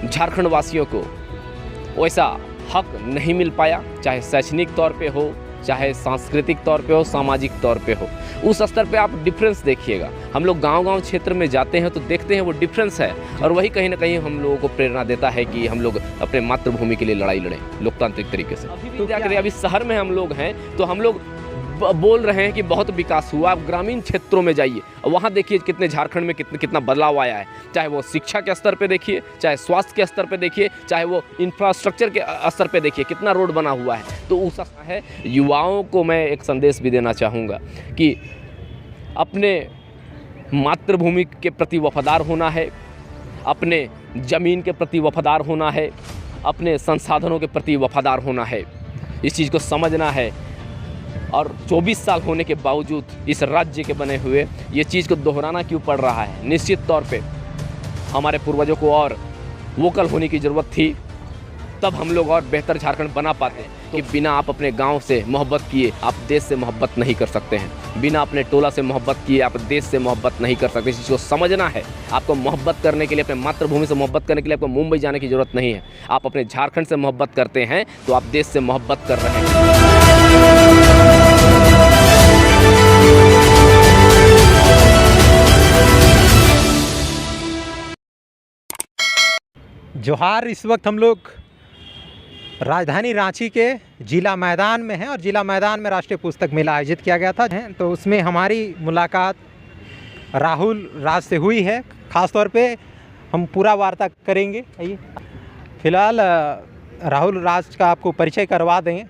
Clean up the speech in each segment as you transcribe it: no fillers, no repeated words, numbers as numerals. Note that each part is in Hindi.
झारखंड वासियों को वैसा हक नहीं मिल पाया, चाहे शैक्षणिक तौर पे हो, चाहे सांस्कृतिक तौर पे हो, सामाजिक तौर पे हो। उस स्तर पे आप डिफरेंस देखिएगा। हम लोग गांव-गांव क्षेत्र में जाते हैं तो देखते हैं वो डिफरेंस है, और वही कहीं ना कहीं हम लोगों को प्रेरणा देता है कि हम लोग अपने मातृभूमि के लिए लड़ाई लड़ें लोकतांत्रिक तरीके से। अभी भी जाकर अभी शहर में हम लोग हैं तो हम लोग बोल रहे हैं कि बहुत विकास हुआ। आप ग्रामीण क्षेत्रों में जाइए, वहाँ देखिए कितने झारखंड में कितना बदलाव आया है। चाहे वो शिक्षा के स्तर पे देखिए, चाहे स्वास्थ्य के स्तर पे देखिए, चाहे वो इंफ्रास्ट्रक्चर के स्तर पे देखिए, कितना रोड बना हुआ है। तो उस है युवाओं को मैं एक संदेश भी देना चाहूँगा कि अपने मातृभूमि के प्रति वफादार होना है, अपने ज़मीन के प्रति वफादार होना है, अपने संसाधनों के प्रति वफादार होना है। इस चीज़ को समझना है। और 24 साल होने के बावजूद इस राज्य के बने हुए ये चीज़ को दोहराना क्यों पड़ रहा है? निश्चित तौर पे हमारे पूर्वजों को और वोकल होने की ज़रूरत थी, तब हम लोग और बेहतर झारखंड बना पाते। कि बिना आप अपने गांव से मोहब्बत किए आप देश से मोहब्बत नहीं कर सकते हैं। बिना अपने टोला से मोहब्बत किए आप देश से मोहब्बत नहीं कर सकते। इस चीज़ को समझना है। आपको मोहब्बत करने के लिए, अपने मातृभूमि से मोहब्बत करने के लिए आपको मुंबई जाने की ज़रूरत नहीं है। आप अपने झारखंड से मोहब्बत करते हैं तो आप देश से मोहब्बत कर रहे हैं। जोहार। इस वक्त हम लोग राजधानी रांची के जिला मैदान में हैं और जिला मैदान में राष्ट्रीय पुस्तक मेला आयोजित किया गया था, तो उसमें हमारी मुलाकात राहुल राज से हुई है। ख़ास तौर पे हम पूरा वार्ता करेंगे। आइए, फ़िलहाल राहुल राज का आपको परिचय करवा दें।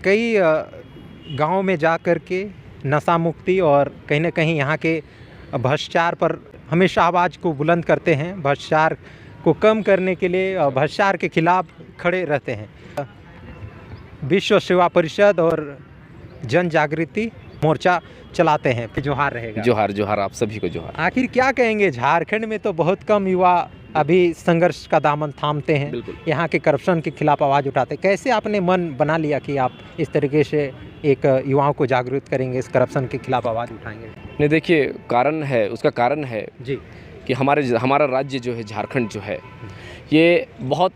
कई गांव में जा कर के नशा मुक्ति और कहीं ना कहीं यहाँ के भ्रष्टाचार पर हमेशा आवाज़ को बुलंद करते हैं। भ्रष्टाचार को कम करने के लिए भ्रष्टाचार के खिलाफ खड़े रहते हैं। विश्व सेवा परिषद और जन जागृति मोर्चा चलाते हैं। जोहार रहेगा। जोहार जोहार, आप सभी को जोहार। आखिर क्या कहेंगे, झारखंड में तो बहुत कम युवा अभी संघर्ष का दामन थामते हैं, यहाँ के करप्शन के खिलाफ आवाज़ उठाते हैं। कैसे आपने मन बना लिया कि आप इस तरीके से एक युवाओं को जागरूक करेंगे, इस करप्शन के खिलाफ आवाज़ उठाएंगे? नहीं, देखिए, कारण है, उसका कारण है जी कि हमारा राज्य जो है, झारखंड जो है, ये बहुत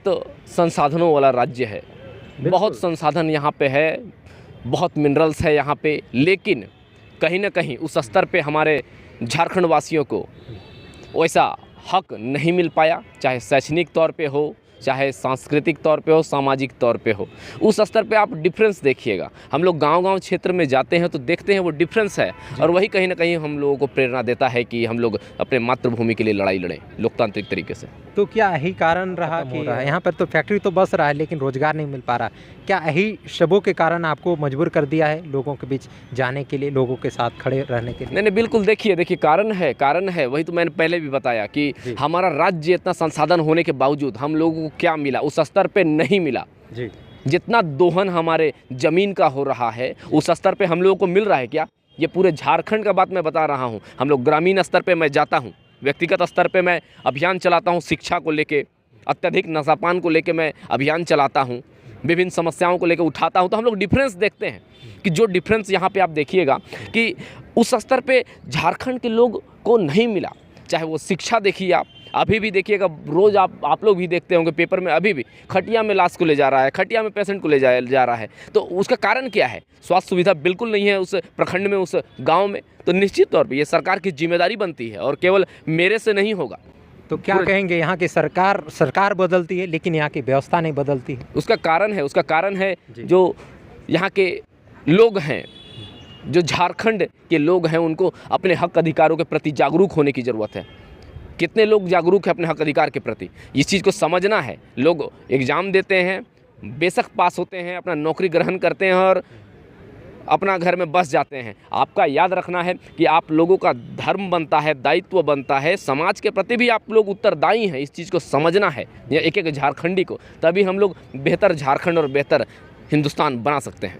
संसाधनों वाला राज्य है। बहुत संसाधन यहाँ पे है, बहुत मिनरल्स है यहाँ पे, लेकिन कहीं ना कहीं उस स्तर पे हमारे झारखंड वासियों को वैसा हक नहीं मिल पाया, चाहे शैक्षणिक तौर पे हो, चाहे सांस्कृतिक तौर पे हो, सामाजिक तौर पे हो। उस स्तर पे आप डिफरेंस देखिएगा। हम लोग गांव-गांव क्षेत्र में जाते हैं तो देखते हैं वो डिफरेंस है, और वही कहीं ना कहीं हम लोगों को प्रेरणा देता है कि हम लोग अपने मातृभूमि के लिए लड़ाई लड़ें लोकतांत्रिक तरीके से। तो क्या यही कारण रहा कि यहाँ पर तो फैक्ट्री तो बस रहा है लेकिन रोजगार नहीं मिल पा रहा? क्या यही सबों के कारण आपको मजबूर कर दिया है लोगों के बीच जाने के लिए, लोगों के साथ खड़े रहने के लिए? नहीं, बिल्कुल। देखिए, कारण है वही तो मैंने पहले भी बताया कि हमारा राज्य इतना संसाधन होने के बावजूद हम लोगों को क्या मिला? उस स्तर पे नहीं मिला जी। जितना दोहन हमारे ज़मीन का हो रहा है उस स्तर पे हम लोगों को मिल रहा है क्या? ये पूरे झारखंड का बात मैं बता रहा हूँ। हम लोग ग्रामीण स्तर पे मैं जाता हूँ, व्यक्तिगत स्तर पे मैं अभियान चलाता हूँ, शिक्षा को लेके, अत्यधिक नशापान को लेके मैं अभियान चलाता हूँ, विभिन्न समस्याओं को लेकर उठाता हूँ। तो हम लोग डिफरेंस देखते हैं कि जो डिफरेंस यहाँ पे आप देखिएगा कि उस स्तर पे झारखंड के लोग को नहीं मिला। चाहे वो शिक्षा देखिए, आप अभी भी देखिएगा, रोज़ आप लोग भी देखते होंगे पेपर में, अभी भी खटिया में लाश को ले जा रहा है, खटिया में पेशेंट को ले जा रहा है। तो उसका कारण क्या है? स्वास्थ्य सुविधा बिल्कुल नहीं है उस प्रखंड में, उस गाँव में। तो निश्चित तौर पर ये सरकार की जिम्मेदारी बनती है, और केवल मेरे से नहीं होगा। तो क्या कहेंगे, यहाँ की सरकार बदलती है लेकिन यहाँ की व्यवस्था नहीं बदलती है? उसका कारण है जो यहाँ के लोग हैं, जो झारखंड के लोग हैं, उनको अपने हक अधिकारों के प्रति जागरूक होने की ज़रूरत है। कितने लोग जागरूक हैं अपने हक अधिकार के प्रति? इस चीज़ को समझना है। लोग एग्ज़ाम देते हैं, बेशक पास होते हैं, अपना नौकरी ग्रहण करते हैं और अपना घर में बस जाते हैं। आपका याद रखना है कि आप लोगों का धर्म बनता है, दायित्व बनता है, समाज के प्रति भी आप लोग उत्तरदायी हैं। इस चीज़ को समझना है एक एक झारखंडी को, तभी हम लोग बेहतर झारखंड और बेहतर हिंदुस्तान बना सकते हैं।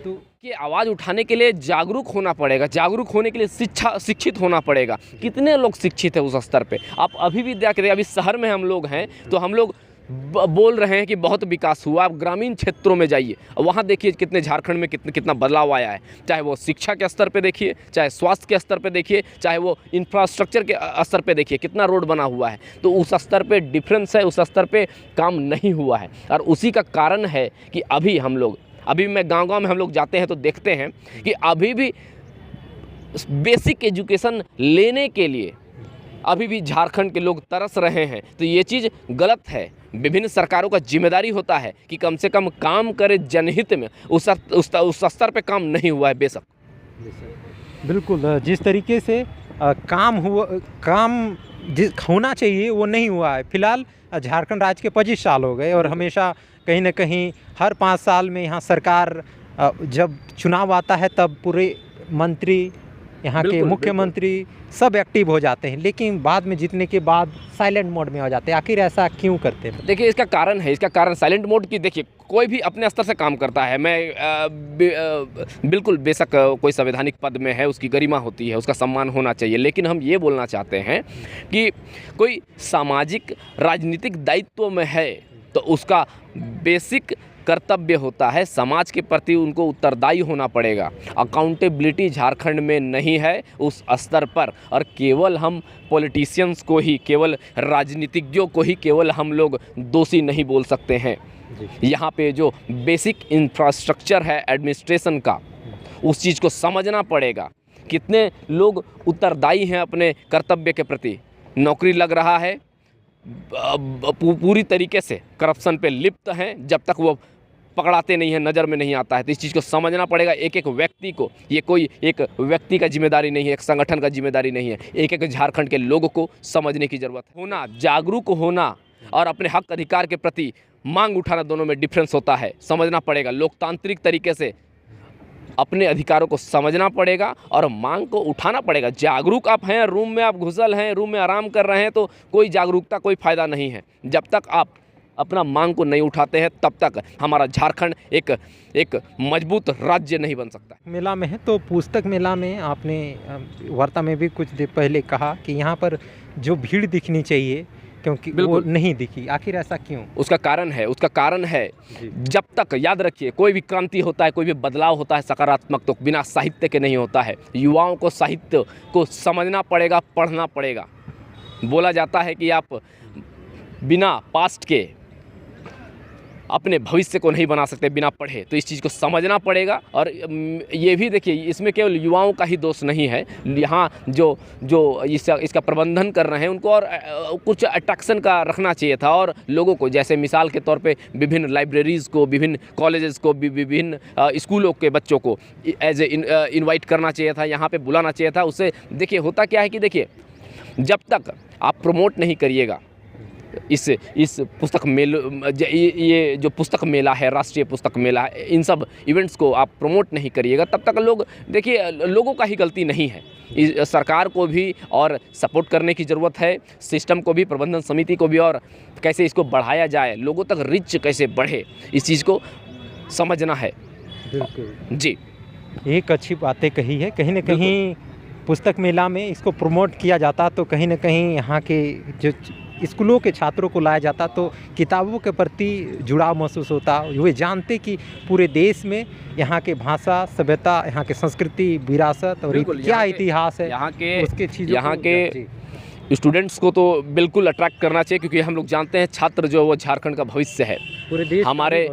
तो कि आवाज़ उठाने के लिए जागरूक होना पड़ेगा, जागरूक होने के लिए शिक्षित होना पड़ेगा। कितने लोग शिक्षित है उस स्तर पे? आप अभी भी देख रहे हैं, अभी शहर में हम लोग हैं तो हम लोग बोल रहे हैं कि बहुत विकास हुआ। आप ग्रामीण क्षेत्रों में जाइए, वहाँ देखिए कितने झारखंड में कितना बदलाव आया है। चाहे वो शिक्षा के स्तर पे देखिए, चाहे स्वास्थ्य के स्तर पे देखिए, चाहे वो इंफ्रास्ट्रक्चर के स्तर पे देखिए, कितना रोड बना हुआ है। तो उस स्तर पे डिफरेंस है, उस स्तर पे काम नहीं हुआ है। और उसी का कारण है कि अभी मैं गाँव में हम लोग जाते हैं तो देखते हैं कि अभी भी बेसिक एजुकेशन लेने के लिए अभी भी झारखंड के लोग तरस रहे हैं। तो ये चीज़ गलत है। विभिन्न सरकारों का जिम्मेदारी होता है कि कम से कम काम करे जनहित में। उस स्तर पे काम नहीं हुआ है बेशक। बिल्कुल, जिस तरीके से काम होना चाहिए वो नहीं हुआ है। फिलहाल झारखंड राज्य के 25 साल हो गए और हमेशा कहीं ना कहीं हर 5 साल में यहाँ सरकार जब चुनाव आता है तब पूरे मंत्री, यहाँ के मुख्यमंत्री सब एक्टिव हो जाते हैं, लेकिन बाद में जीतने के बाद साइलेंट मोड में हो जाते हैं। आखिर ऐसा क्यों करते हैं? देखिए, इसका कारण साइलेंट मोड की। देखिए, कोई भी अपने स्तर से काम करता है। बिल्कुल बेशक कोई संवैधानिक पद में है, उसकी गरिमा होती है, उसका सम्मान होना चाहिए। लेकिन हम ये बोलना चाहते हैं कि कोई सामाजिक राजनीतिक दायित्व में है तो उसका बेसिक कर्तव्य होता है समाज के प्रति उनको उत्तरदायी होना पड़ेगा। अकाउंटेबिलिटी झारखंड में नहीं है उस स्तर पर, और केवल हम पॉलिटिशियंस को ही, केवल राजनीतिज्ञों को ही केवल हम लोग दोषी नहीं बोल सकते हैं। यहाँ पे जो बेसिक इंफ्रास्ट्रक्चर है एडमिनिस्ट्रेशन का, उस चीज़ को समझना पड़ेगा। कितने लोग उत्तरदायी हैं अपने कर्तव्य के प्रति। नौकरी लग रहा है, पूरी तरीके से करप्शन पे लिप्त हैं, जब तक वो पकड़ाते नहीं हैं, नज़र में नहीं आता है। तो इस चीज़ को समझना पड़ेगा एक एक व्यक्ति को। ये कोई एक व्यक्ति का जिम्मेदारी नहीं है, एक संगठन का जिम्मेदारी नहीं है। एक एक झारखंड के लोगों को समझने की ज़रूरत है। होना, जागरूक होना और अपने हक अधिकार के प्रति मांग उठाना, दोनों में डिफरेंस होता है। समझना पड़ेगा, लोकतांत्रिक तरीके से अपने अधिकारों को समझना पड़ेगा और मांग को उठाना पड़ेगा। जागरूक आप हैं, रूम में आप घुसल हैं, रूम में आराम कर रहे हैं, तो कोई जागरूकता, कोई फ़ायदा नहीं है। जब तक आप अपना मांग को नहीं उठाते हैं तब तक हमारा झारखंड एक मजबूत राज्य नहीं बन सकता। मेला में है तो पुस्तक मेला में आपने वार्ता में भी कुछ देर पहले कहा कि यहाँ पर जो भीड़ दिखनी चाहिए क्योंकि वो नहीं दिखी। आखिर ऐसा क्यों? उसका कारण है जब तक, याद रखिए, कोई भी क्रांति होता है, कोई भी बदलाव होता है सकारात्मक, तो बिना साहित्य के नहीं होता है। युवाओं को साहित्य को समझना पड़ेगा, पढ़ना पड़ेगा। बोला जाता है कि आप बिना पास्ट के अपने भविष्य को नहीं बना सकते बिना पढ़े। तो इस चीज़ को समझना पड़ेगा। और ये भी देखिए, इसमें केवल युवाओं का ही दोष नहीं है। यहाँ जो इसका प्रबंधन कर रहे हैं उनको और कुछ अट्रैक्शन का रखना चाहिए था, और लोगों को, जैसे मिसाल के तौर पे विभिन्न लाइब्रेरीज़ को, विभिन्न कॉलेजेस को, विभिन्न स्कूलों के बच्चों को एज ए इन्वाइट करना चाहिए था, यहाँ पर बुलाना चाहिए था। उससे देखिए होता क्या है कि देखिए, जब तक आप प्रमोट नहीं करिएगा इस पुस्तक मेल, ये जो पुस्तक मेला है, राष्ट्रीय पुस्तक मेला है, इन सब इवेंट्स को आप प्रमोट नहीं करिएगा, तब तक लोग, देखिए, लोगों का ही गलती नहीं है। सरकार को भी और सपोर्ट करने की ज़रूरत है, सिस्टम को भी, प्रबंधन समिति को भी, और कैसे इसको बढ़ाया जाए, लोगों तक रिच कैसे बढ़े, इस चीज़ को समझना है। बिल्कुल जी, एक अच्छी बातें कही है। कहीं ना कहीं पुस्तक मेला में इसको प्रमोट किया जाता तो कहीं ना कहीं यहाँ के जो स्कूलों के छात्रों को लाया जाता तो किताबों के प्रति जुड़ाव महसूस होता। वे जानते कि पूरे देश में यहाँ के भाषा, सभ्यता, यहाँ के संस्कृति, विरासत और क्या इतिहास है, उसके चीज़ों, यहाँ के स्टूडेंट्स को तो बिल्कुल अट्रैक्ट करना चाहिए, क्योंकि हम लोग जानते हैं छात्र जो वो झारखंड का भविष्य है, पूरे देश, हमारे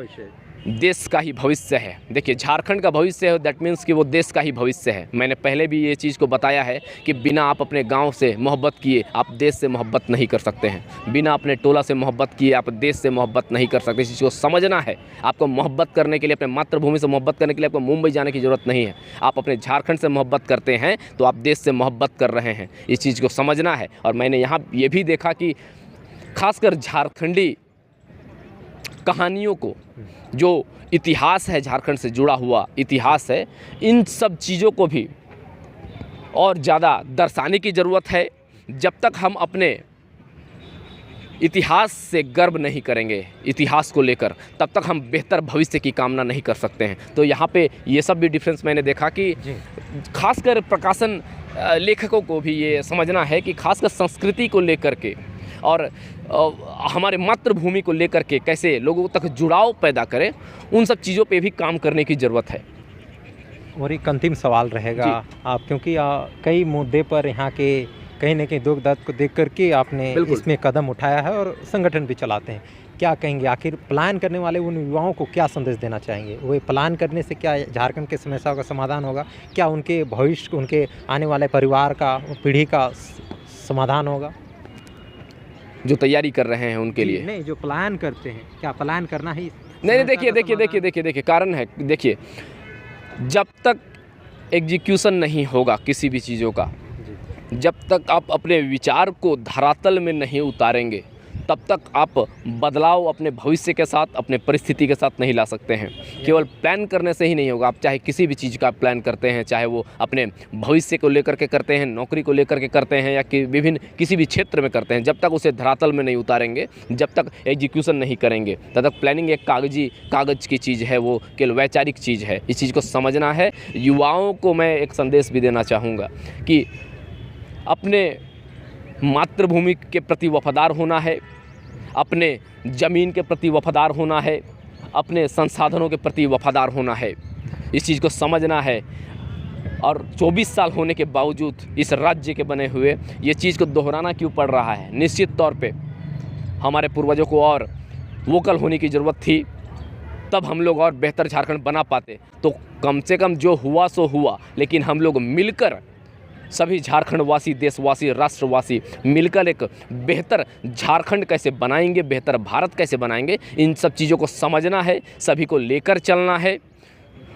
देश का ही भविष्य है। देखिए, झारखंड का भविष्य है, दैट मीन्स कि वो देश का ही भविष्य है। मैंने पहले भी ये चीज़ को बताया है कि बिना आप अपने गांव से मोहब्बत किए आप देश से मोहब्बत नहीं कर सकते हैं। बिना अपने टोला से मोहब्बत किए आप देश से मोहब्बत नहीं कर सकते। इस चीज़ को समझना है। आपको मोहब्बत करने के लिए, अपने मातृभूमि से मोहब्बत करने के लिए आपको मुंबई जाने की ज़रूरत नहीं है। आप अपने झारखंड से मोहब्बत करते हैं तो आप देश से मोहब्बत कर रहे हैं। इस चीज़ को समझना है। और मैंने यहाँ ये भी देखा कि खासकर झारखंडी कहानियों को, जो इतिहास है, झारखंड से जुड़ा हुआ इतिहास है, इन सब चीज़ों को भी और ज़्यादा दर्शाने की ज़रूरत है। जब तक हम अपने इतिहास से गर्व नहीं करेंगे, इतिहास को लेकर, तब तक हम बेहतर भविष्य की कामना नहीं कर सकते हैं। तो यहाँ पे ये सब भी डिफरेंस मैंने देखा कि खासकर प्रकाशन लेखकों को भी ये समझना है कि खासकर संस्कृति को लेकर के और हमारे मातृभूमि को लेकर के कैसे लोगों तक जुड़ाव पैदा करें, उन सब चीज़ों पे भी काम करने की ज़रूरत है। और एक अंतिम सवाल रहेगा आप, क्योंकि कई मुद्दे पर यहाँ के कहीं न कहीं दुख दर्द को देख करके आपने इसमें कदम उठाया है और संगठन भी चलाते हैं। क्या कहेंगे, आखिर प्लान करने वाले उन युवाओं को क्या संदेश देना चाहेंगे? वे प्लान करने से क्या झारखंड की समस्याओं का समाधान होगा? क्या उनके भविष्य, उनके आने वाले परिवार का, पीढ़ी का समाधान होगा? जो तैयारी कर रहे हैं उनके लिए नहीं, जो प्लान करते हैं, क्या प्लान करना ही नहीं, देखिए कारण है, देखिए जब तक एग्जीक्यूशन नहीं होगा किसी भी चीज़ों का, जब तक आप अपने विचार को धरातल में नहीं उतारेंगे, तब तक आप बदलाव अपने भविष्य के साथ, अपने परिस्थिति के साथ नहीं ला सकते हैं। केवल प्लान करने से ही नहीं होगा। आप चाहे किसी भी चीज़ का प्लान करते हैं, चाहे वो अपने भविष्य को लेकर के करते हैं, नौकरी को लेकर के करते हैं, या कि विभिन्न किसी भी क्षेत्र में करते हैं, जब तक उसे धरातल में नहीं उतारेंगे, जब तक एग्जीक्यूशन नहीं करेंगे, तब तक प्लानिंग एक कागज़ की चीज़ है, वो केवल वैचारिक चीज़ है। इस चीज़ को समझना है। युवाओं को मैं एक संदेश भी देना चाहूँगा कि अपने मातृभूमि के प्रति वफादार होना है, अपने ज़मीन के प्रति वफादार होना है, अपने संसाधनों के प्रति वफादार होना है। इस चीज़ को समझना है। और 24 साल होने के बावजूद इस राज्य के बने हुए ये चीज़ को दोहराना क्यों पड़ रहा है? निश्चित तौर पे हमारे पूर्वजों को और वोकल होने की ज़रूरत थी, तब हम लोग और बेहतर झारखंड बना पाते। तो कम से कम जो हुआ सो हुआ, लेकिन हम लोग मिलकर, सभी झारखंडवासी, देशवासी, राष्ट्रवासी मिलकर एक बेहतर झारखंड कैसे बनाएंगे, बेहतर भारत कैसे बनाएंगे, इन सब चीज़ों को समझना है, सभी को लेकर चलना है।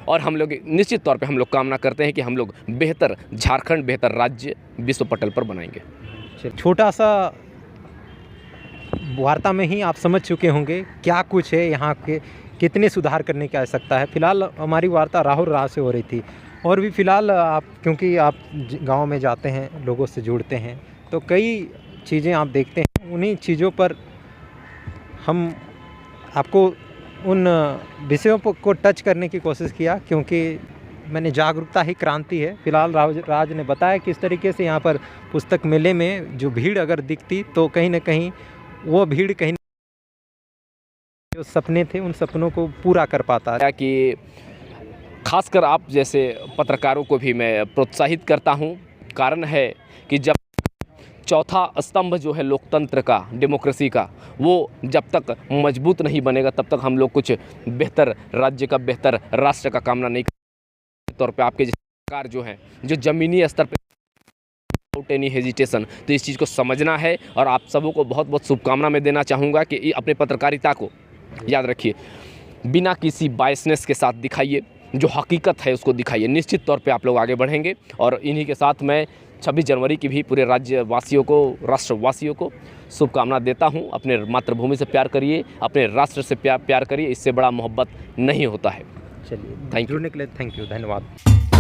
और हम लोग निश्चित तौर पे हम लोग कामना करते हैं कि हम लोग बेहतर झारखंड, बेहतर राज्य विश्व पटल पर बनाएंगे। छोटा सा वार्ता में ही आप समझ चुके होंगे क्या कुछ है यहाँ के, कितने सुधार करने की आवश्यकता है। फिलहाल हमारी वार्ता राहुल राव से हो रही थी। और भी फ़िलहाल आप, क्योंकि आप गांव में जाते हैं, लोगों से जुड़ते हैं, तो कई चीज़ें आप देखते हैं। उन्हीं चीज़ों पर हम आपको उन विषयों को टच करने की कोशिश किया, क्योंकि मैंने जागरूकता ही क्रांति है। फ़िलहाल राज ने बताया किस तरीके से यहाँ पर पुस्तक मेले में जो भीड़ अगर दिखती, तो कहीं ना कहीं वो भीड़ कहीं जो सपने थे उन सपनों को पूरा कर पाता है। कि खासकर आप जैसे पत्रकारों को भी मैं प्रोत्साहित करता हूं। कारण है कि जब चौथा स्तंभ जो है लोकतंत्र का, डेमोक्रेसी का, वो जब तक मजबूत नहीं बनेगा, तब तक हम लोग कुछ बेहतर राज्य का, बेहतर राष्ट्र का कामना नहीं कर। तौर पे आपके सरकार जो है, जो ज़मीनी स्तर पे विदाउट एनी हेजिटेशन, तो इस चीज़ को समझना है। और आप सबों को बहुत बहुत शुभकामना मैं देना चाहूँगा कि अपने पत्रकारिता को याद रखिए, बिना किसी बायसनेस के साथ दिखाइए, जो हकीकत है उसको दिखाइए। निश्चित तौर पे आप लोग आगे बढ़ेंगे। और इन्हीं के साथ मैं 26 जनवरी की भी पूरे राज्यवासियों को, राष्ट्रवासियों को शुभकामना देता हूं। अपने मातृभूमि से प्यार करिए, अपने राष्ट्र से प्यार करिए, इससे बड़ा मोहब्बत नहीं होता है। चलिए, थैंक यू। जुड़ने के लिए थैंक यू, धन्यवाद।